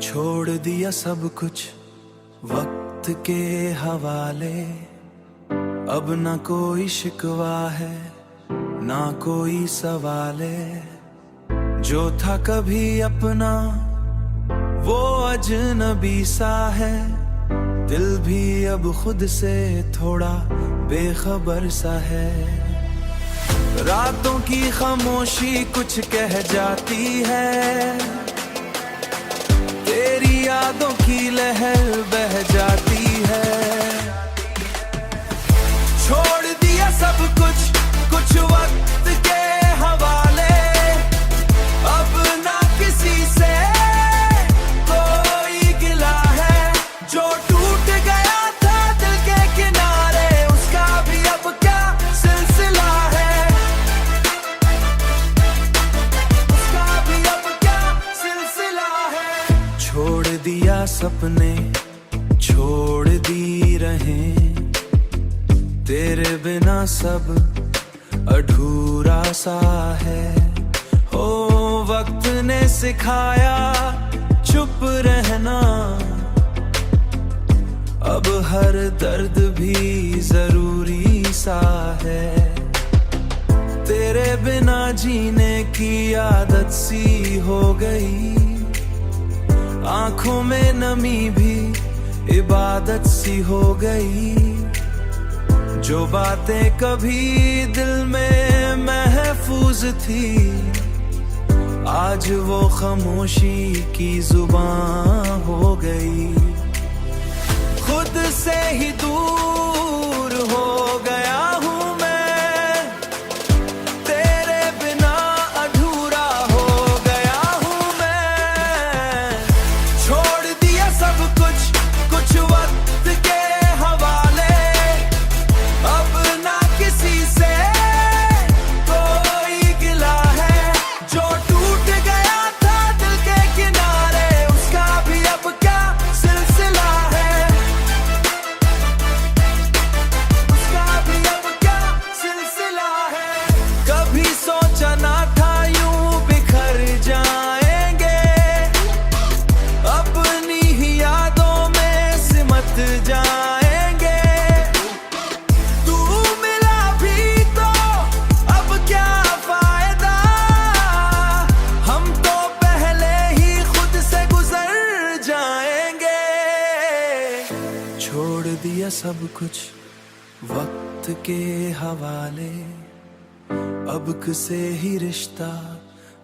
छोड़ दिया सब कुछ वक्त के हवाले, अब ना कोई शिकवा है ना कोई सवाले। जो था कभी अपना वो अजनबी सा है, दिल भी अब खुद से थोड़ा बेखबर सा है। रातों की खामोशी कुछ कह जाती है, तेरी यादों की लहर बह जाती है। छोड़ दिया सब कुछ कुछ वक्त के हवाले, अब ना किसी से कोई गिला है। जो टूट गया था दिल के किनारे, उसका भी अब क्या सिलसिला है, उसका भी अब क्या सिलसिला है। छोड़ दिया सपने छोड़ दी रहें, तेरे बिना सब अधूरा सा है। हो वक्त ने सिखाया चुप रहना, अब हर दर्द भी जरूरी सा है। तेरे बिना जीने की आदत सी हो गई, आंखों में नमी भी इबादत सी हो गई। जो बातें कभी दिल में महफूज थी, आज वो खामोशी की जुबान हो गई। खुद से ही दूर हो गया हूँ मैं, तेरे बिना अधूरा हो गया हूँ मैं। छोड़ दिया सब कुछ कुछ वक्त के हवाले, अब ना किसी से कोई गिला है। जो टूट गया था दिल के किनारे, उसका भी अब क्या सिलसिला है, उसका भी अब क्या सिलसिला है। कभी सोचा ना था यूं बिखर जाएंगे, अपनी ही यादों में सिमट जाएंगे। तू मिला भी तो अब क्या फायदा, हम तो पहले ही खुद से गुजर जाएंगे। छोड़ दिया सब कुछ वक्त के हवाले, अब किसे ही रिश्ता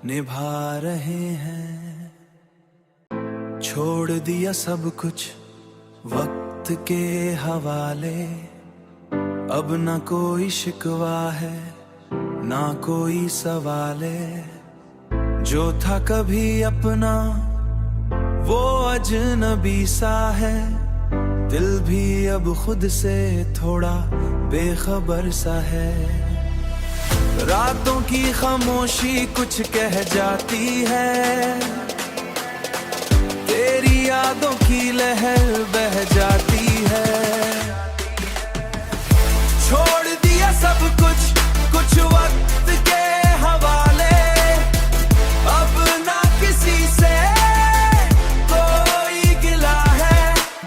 निभा रहे हैं। छोड़ दिया सब कुछ वक्त के हवाले, अब ना कोई शिकवा है ना कोई सवाले। जो था कभी अपना वो अजनबी सा है, दिल भी अब खुद से थोड़ा बेखबर सा है। रातों की खामोशी कुछ कह जाती है, तेरी यादों की लहर बह जाती है। छोड़ दिया सब कुछ कुछ वक्त के हवाले, अब ना किसी से कोई गिला है।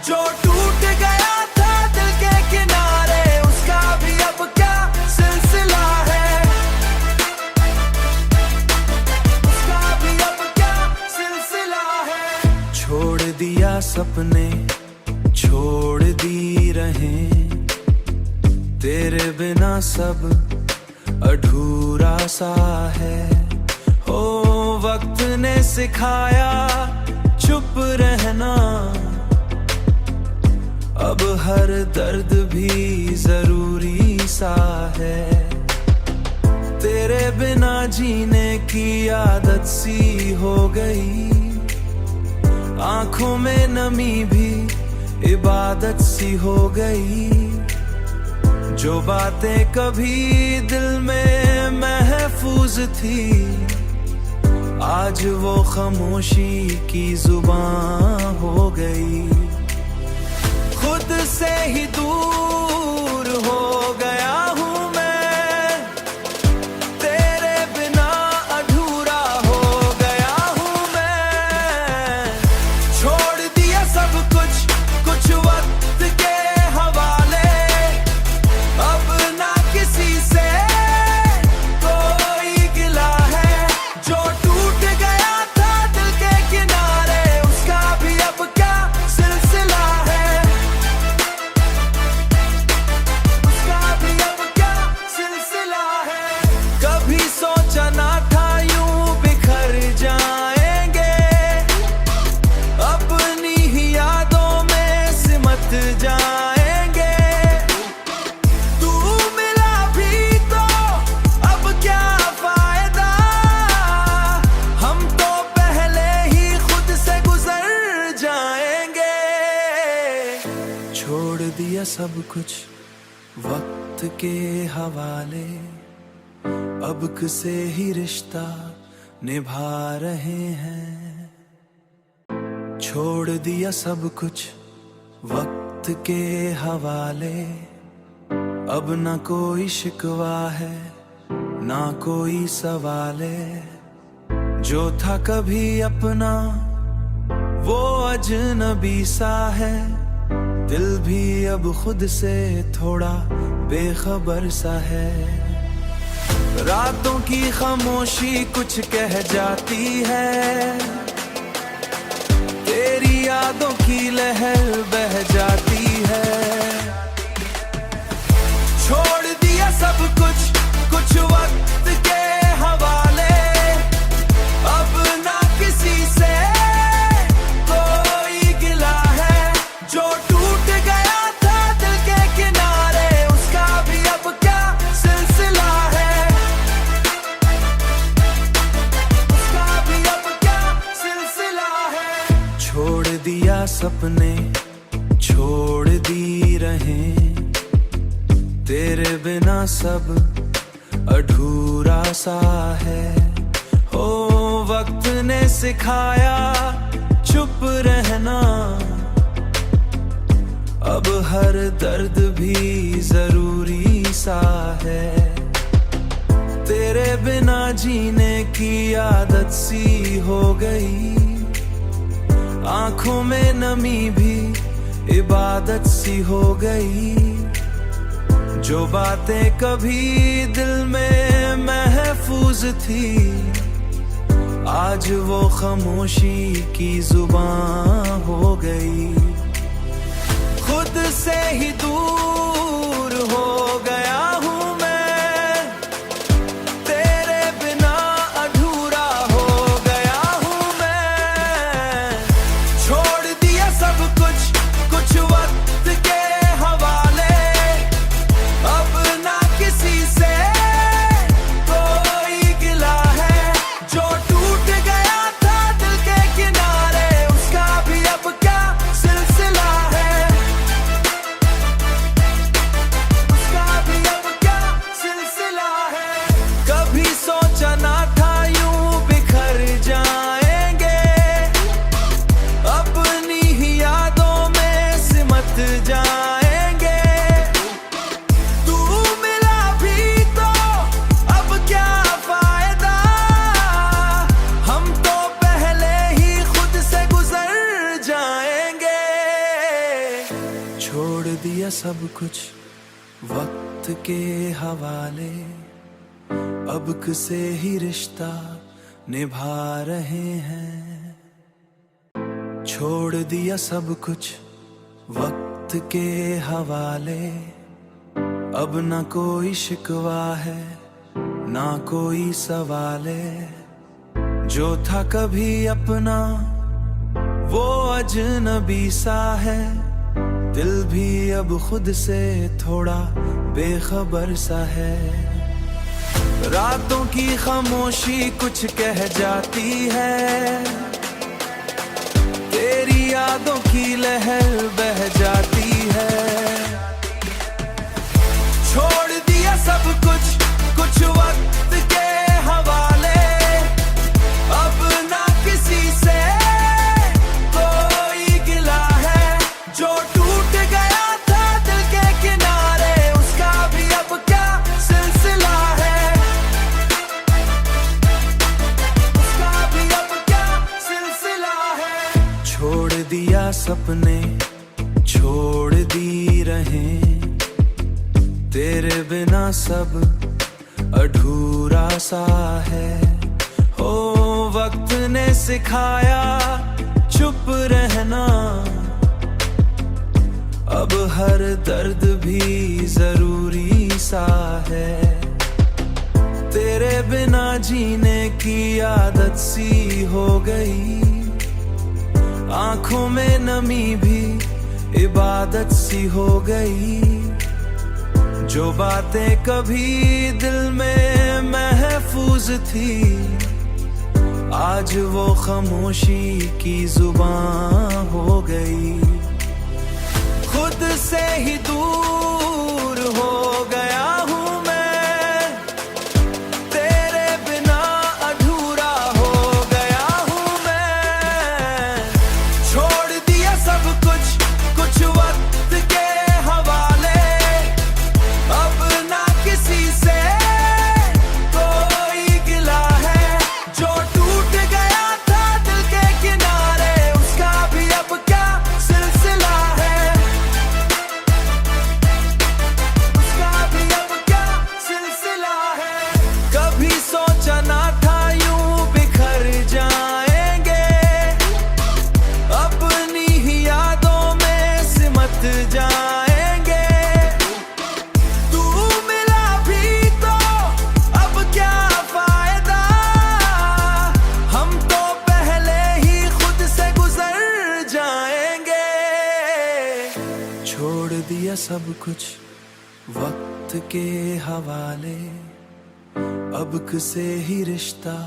जो टूट गया था दिल के किनारे, उसका भी अब क्या सिलसिला है, उसका भी अब क्या सिलसिला है। छोड़ दिया सपने छोड़ दी रहें, तेरे बिना सब अधूरा सा है। हो वक्त ने सिखाया चुप रहना, अब हर दर्द भी जरूरी सा है। तेरे बिना जीने की आदत सी हो गई, आंखों में नमी भी इबादत सी हो गई। जो बातें कभी दिल में महफूज थी, आज वो खामोशी की जुबान हो गई। खुद से ही दूर हो गया हूँ मैं, तेरे बिना अधूरा हो गया हूँ मैं। दिया सब कुछ वक्त के हवाले, अब किसे ही रिश्ता निभा रहे हैं। छोड़ दिया सब कुछ वक्त के हवाले, अब ना कोई शिकवा है ना कोई सवाल है। जो था कभी अपना वो अजनबी सा है, दिल भी अब खुद से थोड़ा बेखबर सा है। रातों की खामोशी कुछ कह जाती है, तेरी यादों की लहर बह जाती है। छोड़ दिया सब कुछ कुछ वक्त के हवाले, अब ना किसी से कोई गिला है। जो टूट गया था दिल के किनारे, उसका भी अब क्या सिलसिला है, उसका भी अब क्या सिलसिला है। छोड़ दिया सपने छोड़ दी रहें, तेरे बिना सब अधूरा सा है। ओ वक्त ने सिखाया चुप रहना, अब हर दर्द भी जरूरी सा है। तेरे बिना जीने की आदत सी हो गई, आंखों में नमी भी इबादत सी हो गई। जो बातें कभी दिल में महफूज थी, आज वो खामोशी की जुबान हो गई। खुद से ही दूर हो गया हूँ मैं, तेरे बिना अधूरा हो गया हूँ मैं। छोड़ दिया सब कुछ कुछ वक्त के हवाले, अब ना किसी से कोई गिला है। जो टूट गया था दिल के किनारे, उसका भी अब क्या सिलसिला है, उसका भी अब क्या सिलसिला है। कभी सोचा ना था यूं बिखर जाएंगे, अपनी ही यादों में सिमट जाएंगे। तू मिला भी तो अब क्या फायदा, हम तो पहले ही खुद से गुजर जाएंगे। छोड़ दिया सब कुछ वक्त के हवाले, अब किसे ही रिश्ता निभा रहे हैं। छोड़ दिया सब कुछ वक्त के हवाले, अब ना कोई शिकवा है ना कोई सवाल है। जो था कभी अपना वो अजनबी सा है, दिल भी अब खुद से थोड़ा बेखबर सा है। रातों की खामोशी कुछ कह जाती है, तेरी यादों की लहर बह जाती है। छोड़ दिया सब कुछ कुछ वक्त के हवाले, अब ना किसी से कोई गिला है। जो टूट गया था दिल के किनारे, उसका भी अब क्या सिलसिला है, उसका भी अब क्या सिलसिला है। छोड़ दिया सपने छोड़ दी रहें, तेरे बिना सब अधूरा सा है। ओ वक्त ने सिखाया चुप रहना, अब हर दर्द भी जरूरी सा है। तेरे बिना जीने की आदत सी हो गई, आंखों में नमी भी इबादत सी हो गई। जो बातें कभी दिल में महफूज थी, आज वो खामोशी की जुबान हो गई। खुद से ही दूर हो गया हूँ मैं, तेरे बिना अधूरा हो गया हूँ मैं। छोड़ दिया सब कुछ कुछ वक्त के हवाले, अब ना किसी से कोई गिला है। जो टूट गया था दिल के किनारे, उसका भी अब क्या सिलसिला है, उसका भी अब क्या सिलसिला है। कभी सोचा ना था यूं बिखर जाएंगे, अपनी ही यादों में सिमट जाएंगे। तू मिला भी तो अब क्या फायदा, हम तो पहले ही खुद से गुजर जाएंगे। छोड़ दिया सब कुछ वक्त के हवाले, अब किसे ही रिश्ता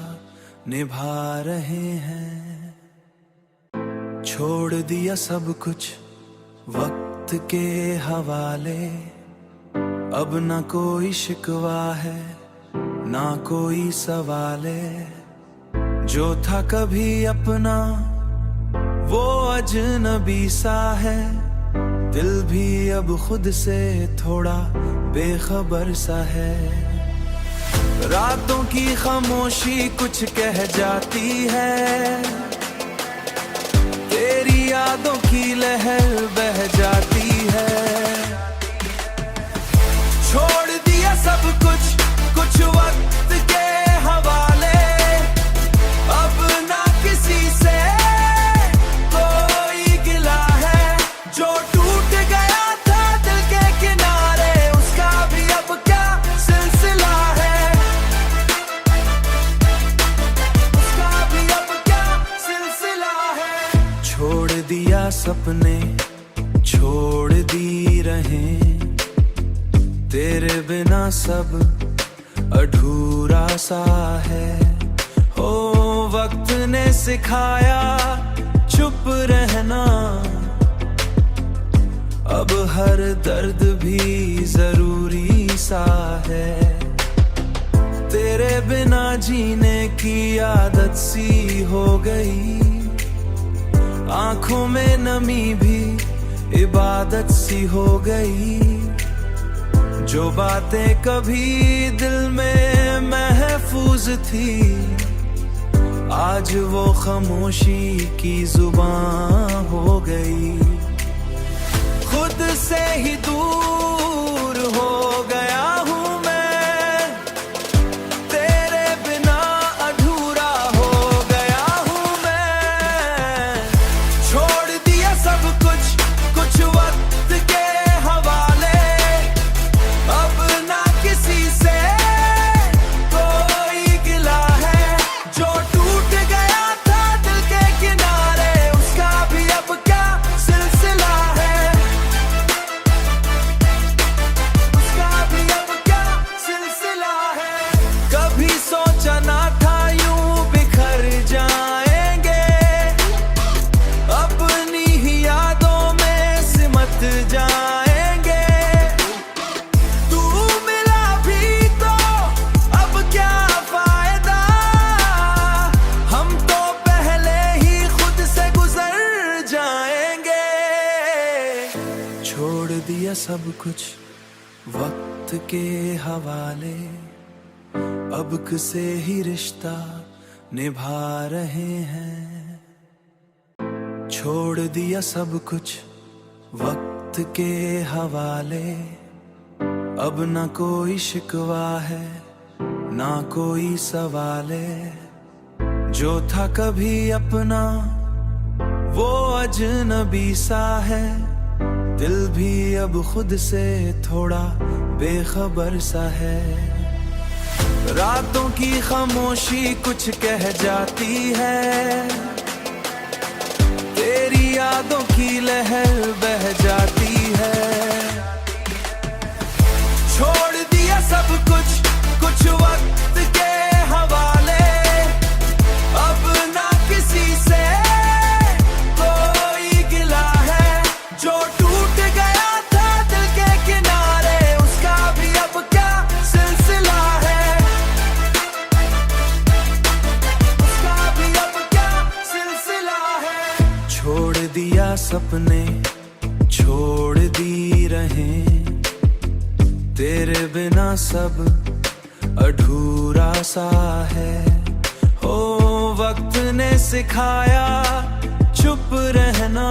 निभा रहे हैं। छोड़ दिया सब कुछ वक्त के हवाले, अब ना कोई शिकवा है ना कोई सवाल है। जो था कभी अपना वो अजनबी सा है, दिल भी अब खुद से थोड़ा बेखबर सा है। रातों की खामोशी कुछ कह जाती है, तेरी यादों की लहर बह जाती है। छोड़ दिया सब कुछ कुछ वक्त के हवाले, अब ना किसी से कोई गिला है। जो टूट गया था दिल के किनारे, उसका भी अब क्या सिलसिला है, उसका भी अब क्या सिलसिला है। छोड़ दिया सपने छोड़ दी रहें, तेरे बिना सब अधूरा सा है। हो वक्त ने सिखाया चुप रहना, अब हर दर्द भी जरूरी सा है। तेरे बिना जीने की आदत सी हो गई, आंखों में नमी भी इबादत सी हो गई। जो बातें कभी दिल में महफूज थी, आज वो खामोशी की जुबान हो गई। खुद से ही दूर हो गया हूँ मैं, तेरे बिना अधूरा हो गया हूँ मैं। छोड़ दिया सब कुछ कुछ वक्त के हवाले, अब ना किसी से कोई गिला है। जो टूट गया था दिल के किनारे, उसका भी अब क्या सिलसिला है, उसका भी अब क्या सिलसिला है। कभी सोचा ना था यूं बिखर जाएंगे, अपनी ही यादों में सिमट जाएंगे। तू मिला भी तो अब क्या फायदा, हम तो पहले ही खुद से गुजर जाएंगे। छोड़ दिया सब कुछ वक्त के हवाले, अब किसे ही रिश्ता निभा रहे हैं। छोड़ दिया सब कुछ वक्त के हवाले, अब ना कोई शिकवा है ना कोई सवाल है। जो था कभी अपना वो अजनबी सा है, दिल भी अब खुद से थोड़ा बेखबर सा है। रातों की खामोशी कुछ कह जाती है, तेरी यादों की लहर बह जाती है। छोड़ दिया सब कुछ कुछ वक्त के हवाले, अब ना किसी से कोई गिला है। जो टूट गया छोड़ दिया सपने, छोड़ दी रहें, तेरे बिना सब अधूरा सा है। हो वक्त ने सिखाया चुप रहना,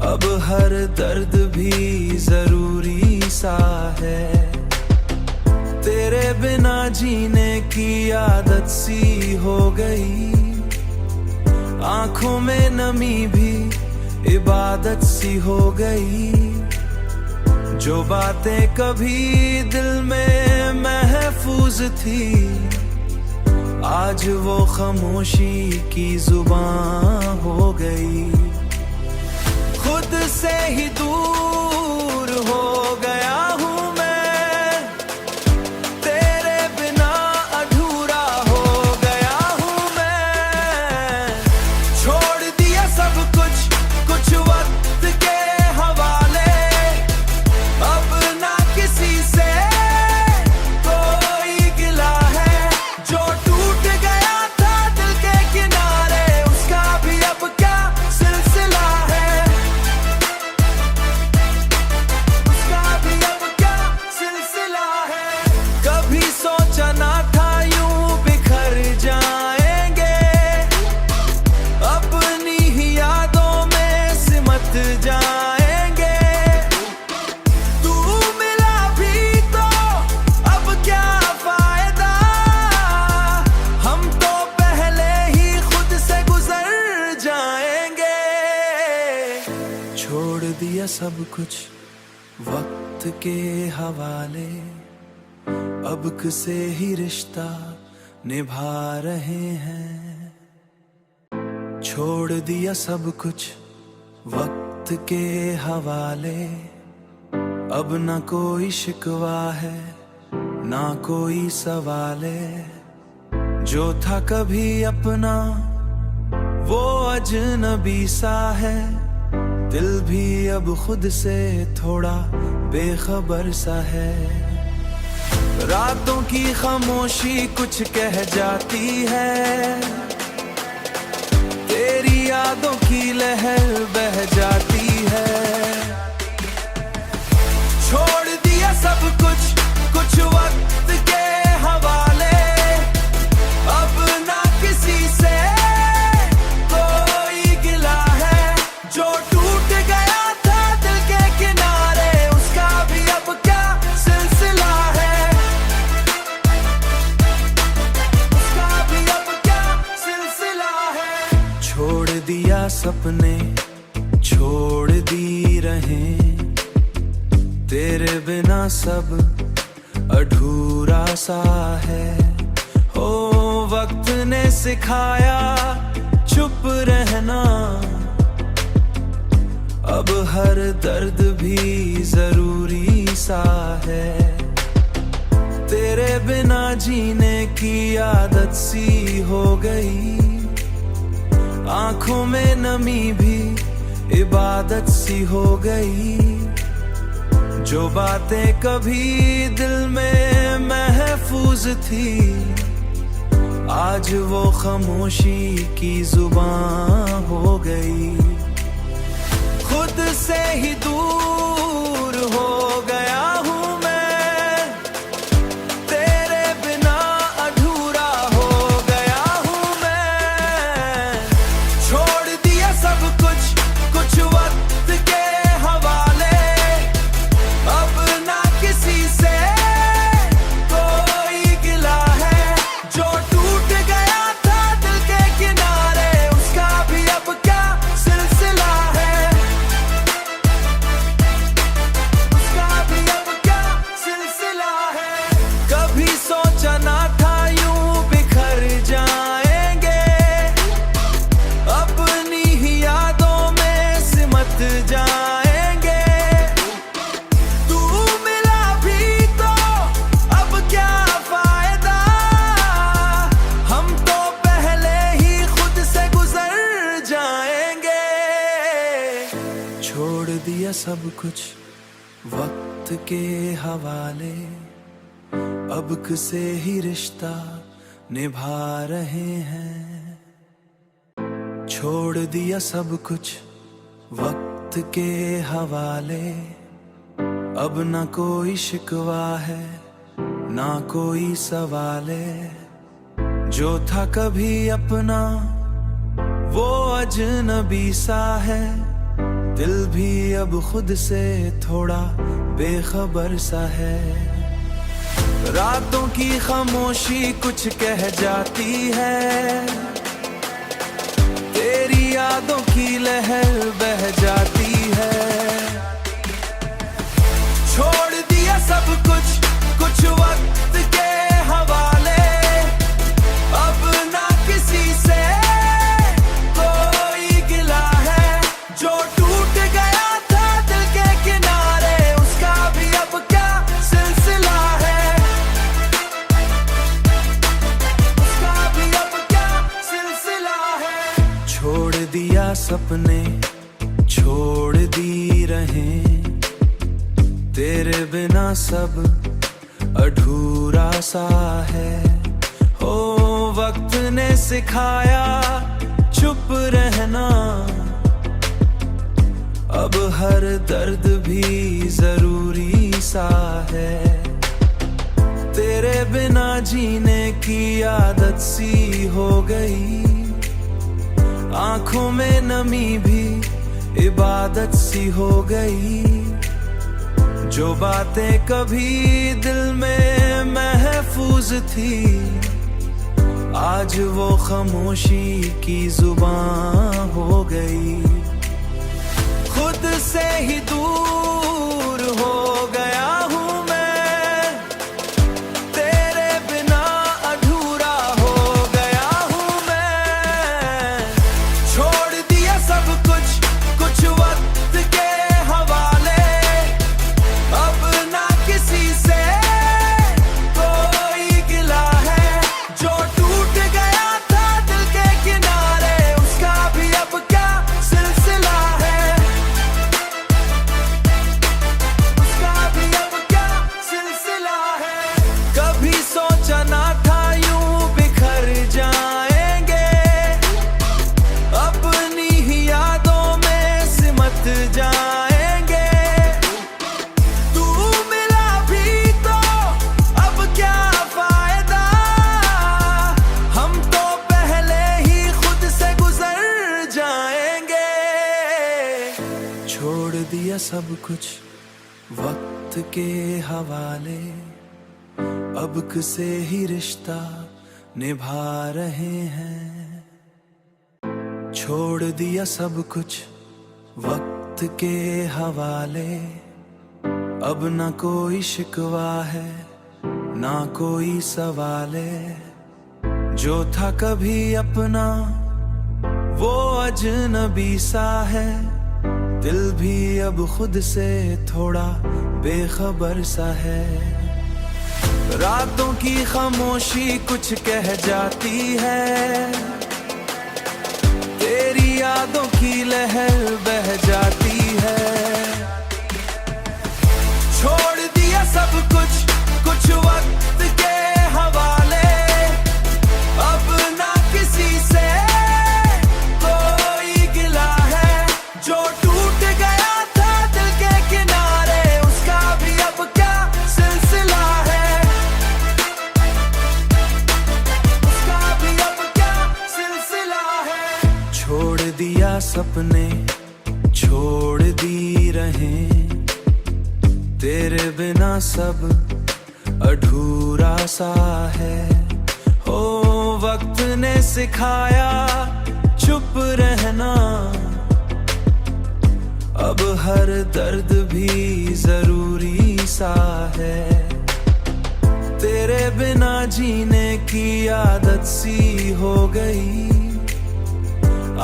अब हर दर्द भी जरूरी सा है। तेरे बिना जीने की आदत सी हो गई, आंखों में नमी भी इबादत सी हो गई। जो बातें कभी दिल में महफूज थी, आज वो खामोशी की जुबान हो गई। खुद से ही दूर हो गया हूँ मैं, तेरे बिना अधूरा हो गया हूँ मैं। छोड़ दिया सब कुछ, कुछ वक्त के हवाले, अब ना किसी से कोई गिला है। जो टूट गया था दिल के किनारे, उसका भी अब क्या सिलसिला है, उसका भी अब क्या सिलसिला है। कभी सोचा ना था यूं बिखर जाएंगे, अपनी ही यादों में सिमट जाएंगे। तू मिला भी तो अब क्या फायदा, हम तो पहले ही खुद से गुजर जाएंगे। छोड़ दिया सब कुछ वक्त के हवाले, अब किसे ही रिश्ता निभा रहे हैं। छोड़ दिया सब कुछ वक्त के हवाले, अब ना कोई शिकवा है ना कोई सवाल है। जो था कभी अपना वो अजनबी सा है, दिल भी अब खुद से थोड़ा बेखबर सा है। रातों की खामोशी कुछ कह जाती है, तेरी यादों की लहर बह जाती है। छोड़ दिया सब कुछ, कुछ वक्त के हवाले, अब ना किसी से कोई गिला है। जो टूट गया था दिल के किनारे, उसका भी अब क्या सिलसिला है, उसका भी अब क्या सिलसिला है। छोड़ दिया सपने, छोड़ दी रहें, तेरे बिना सब अधूरा सा है। हो वक्त ने सिखाया चुप रहना, अब हर दर्द भी जरूरी सा है। तेरे बिना जीने की आदत सी हो गई, आंखों में नमी भी इबादत सी हो गई। जो बातें कभी दिल में महफूज थी, आज वो खामोशी की जुबान हो गई। खुद से ही दूर हो गया हूँ मैं, तेरे बिना अधूरा हो गया हूँ मैं। छोड़ दिया सब कुछ, कुछ वक्त के हवाले, अब ना किसी से कोई गिला है। जो टूट गया था दिल के किनारे, उसका भी अब क्या सिलसिला है, उसका भी अब क्या सिलसिला है। कभी सोचा ना था यूं बिखर जाएंगे, अपनी ही यादों में सिमट जाएंगे। तू मिला भी तो अब क्या फायदा, हम तो पहले ही खुद से गुजर जाएंगे। छोड़ दिया सब कुछ वक्त के हवाले, अब किसे ही रिश्ता निभा रहे हैं। छोड़ दिया सब कुछ वक्त के हवाले, अब ना कोई शिकवा है ना कोई सवाले। जो था कभी अपना वो अजनबी सा है, दिल भी अब खुद से थोड़ा बेखबर सा है। रातों की खामोशी कुछ कह जाती है, तेरी यादों की लहर बह जाती है। छोड़ दिया सब कुछ कुछ वक्त के हवाले, अब ना किसी से कोई गिला है। जो टूट गया था दिल के किनारे, उसका भी अब क्या सिलसिला है, उसका भी अब क्या सिलसिला है। छोड़ दिया सपने छोड़ दी रहें, तेरे बिना सब अधूरा सा है। हो वक्त ने सिखाया चुप रहना, अब हर दर्द भी जरूरी सा है। तेरे बिना जीने की आदत सी हो गई, आंखों में नमी भी इबादत सी हो गई। जो बातें कभी दिल में महफूज थी, आज वो खामोशी की जुबान हो गई। खुद से ही दूर हो गया हूँ मैं, तेरे बिना अधूरा हो गया हूँ मैं। छोड़ दिया सब कुछ कुछ वक्त के हवाले, अब ना किसी से कोई गिला है। जो टूट गया था दिल के किनारे, उसका भी अब क्या सिलसिला है, उसका भी अब क्या सिलसिला है। कभी सोचा ना था यूं बिखर जाएंगे, अपनी ही यादों में सिमट जाएंगे। तू मिला भी तो अब क्या फायदा, हम तो पहले ही खुद से गुजर जाएंगे। छोड़ दिया सब कुछ वक्त के हवाले, अब किसे ही रिश्ता निभा रहे हैं। छोड़ दिया सब कुछ वक्त के हवाले, अब ना कोई शिकवा है ना कोई सवाले। जो था कभी अपना वो अजनबी सा है, दिल भी अब खुद से थोड़ा बेखबर सा है। रातों की खामोशी कुछ कह जाती है, तेरी यादों की लहर बह जाती है। छोड़ दिया सब कुछ कुछ वक्त के हवाले, अब ना किसी से कोई गिला है। जो टूट गया था दिल के किनारे, उसका भी अब क्या सिलसिला है, उसका भी अब क्या सिलसिला है। छोड़ दिया सपने छोड़ दी रहें, तेरे बिना सब अधूरा सा है। हो वक्त ने सिखाया चुप रहना, अब हर दर्द भी जरूरी सा है। तेरे बिना जीने की आदत सी हो गई,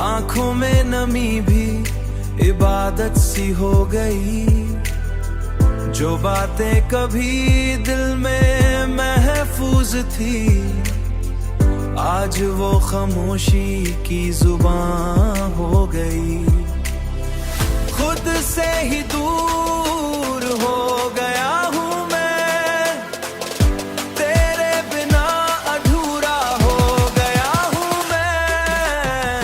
आंखों में नमी भी इबादत सी हो गई। जो बातें कभी दिल में महफूज थी, आज वो खामोशी की जुबान हो गई। खुद से ही दूर हो गया हूँ मैं, तेरे बिना अधूरा हो गया हूँ मैं।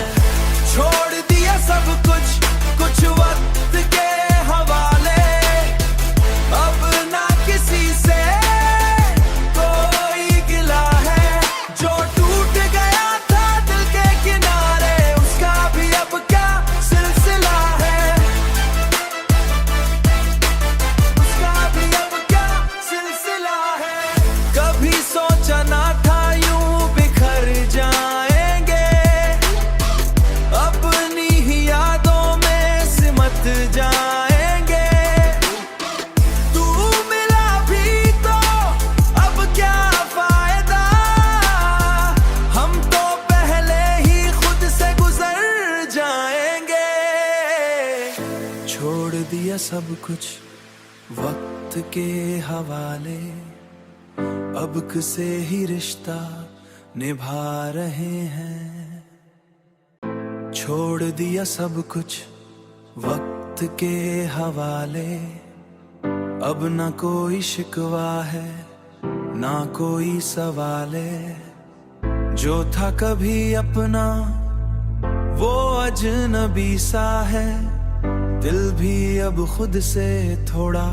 जाएंगे। तू मिला भी तो अब क्या फायदा, हम तो पहले ही खुद से गुजर जाएंगे। छोड़ दिया सब कुछ वक्त के हवाले, अब किसे ही रिश्ता निभा रहे हैं। छोड़ दिया सब कुछ वक्त के हवाले, अब ना कोई शिकवा है ना कोई सवाले। जो था कभी अपना वो अजनबी सा है, दिल भी अब खुद से थोड़ा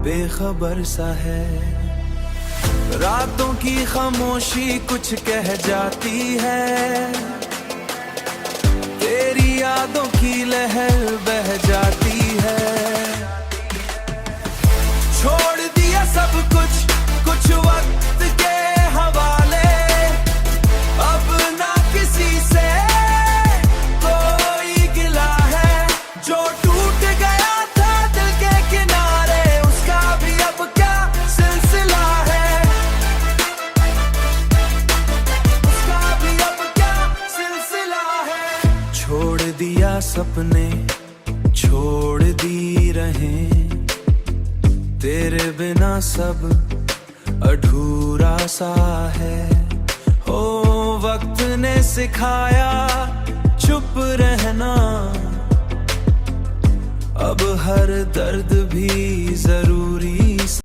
बेखबर सा है। रातों की खामोशी कुछ कह जाती है, तेरी यादों की लहर बह जाती है। छोड़ दिया सब कुछ कुछ वक्त के हवाले, अब ना किसी से कोई गिला है। जो टूट गया था दिल के किनारे, उसका भी अब क्या सिलसिला है, उसका भी अब क्या सिलसिला है। छोड़ दिया सपने छोड़ दी रहें, तेरे बिना सब अधूरा सा है। हो वक्त ने सिखाया चुप रहना, अब हर दर्द भी जरूरी